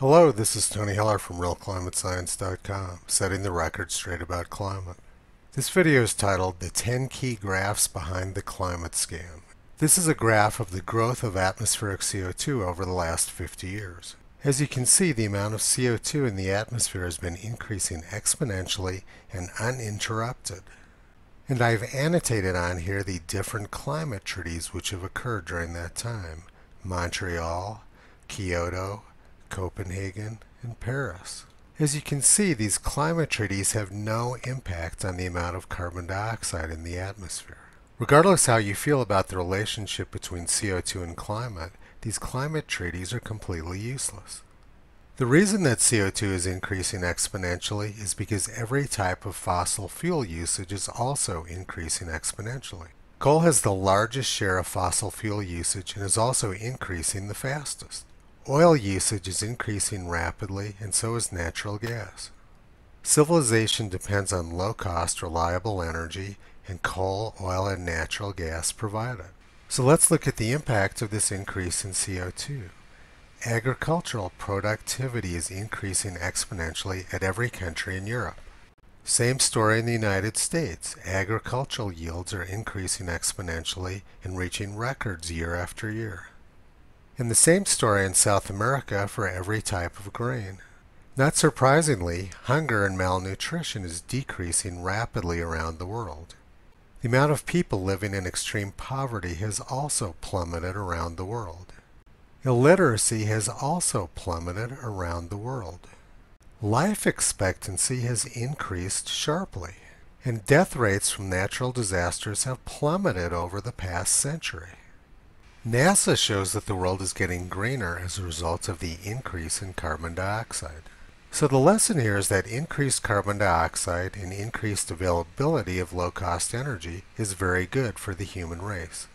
Hello, this is Tony Heller from RealClimateScience.com, setting the record straight about climate. This video is titled The 10 Key Graphs Behind the Climate Scam. This is a graph of the growth of atmospheric CO2 over the last 50 years. As you can see, the amount of CO2 in the atmosphere has been increasing exponentially and uninterrupted. And I've annotated on here the different climate treaties which have occurred during that time: Montreal, Kyoto, Copenhagen, and Paris. As you can see, these climate treaties have no impact on the amount of carbon dioxide in the atmosphere. Regardless how you feel about the relationship between CO2 and climate, these climate treaties are completely useless. The reason that CO2 is increasing exponentially is because every type of fossil fuel usage is also increasing exponentially. Coal has the largest share of fossil fuel usage and is also increasing the fastest. Oil usage is increasing rapidly, and so is natural gas. Civilization depends on low-cost, reliable energy, and coal, oil, and natural gas provide it. So let's look at the impact of this increase in CO2. Agricultural productivity is increasing exponentially at every country in Europe. Same story in the United States. Agricultural yields are increasing exponentially and reaching records year after year. And the same story in South America for every type of grain. Not surprisingly, hunger and malnutrition is decreasing rapidly around the world. The amount of people living in extreme poverty has also plummeted around the world. Illiteracy has also plummeted around the world. Life expectancy has increased sharply, and death rates from natural disasters have plummeted over the past century. NASA shows that the world is getting greener as a result of the increase in carbon dioxide. So the lesson here is that increased carbon dioxide and increased availability of low-cost energy is very good for the human race.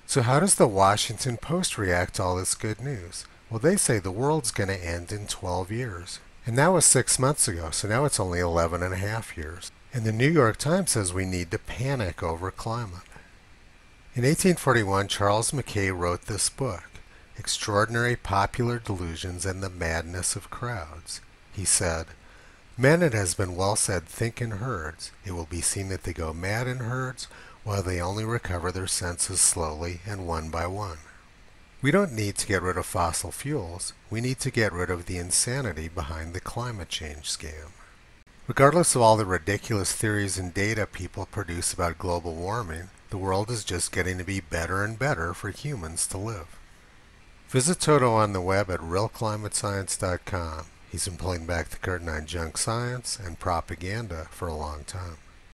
So how does the Washington Post react to all this good news? Well, they say the world's going to end in 12 years. And that was 6 months ago, so now it's only 11 and a half years. And the New York Times says we need to panic over climate. In 1841, Charles Mackay wrote this book, Extraordinary Popular Delusions and the Madness of Crowds. He said, "Men, it has been well said, think in herds. It will be seen that they go mad in herds, while they only recover their senses slowly and one by one." We don't need to get rid of fossil fuels. We need to get rid of the insanity behind the climate change scam. Regardless of all the ridiculous theories and data people produce about global warming, the world is just getting to be better and better for humans to live. Visit Toto on the web at RealClimateScience.com. He's been pulling back the curtain on junk science and propaganda for a long time.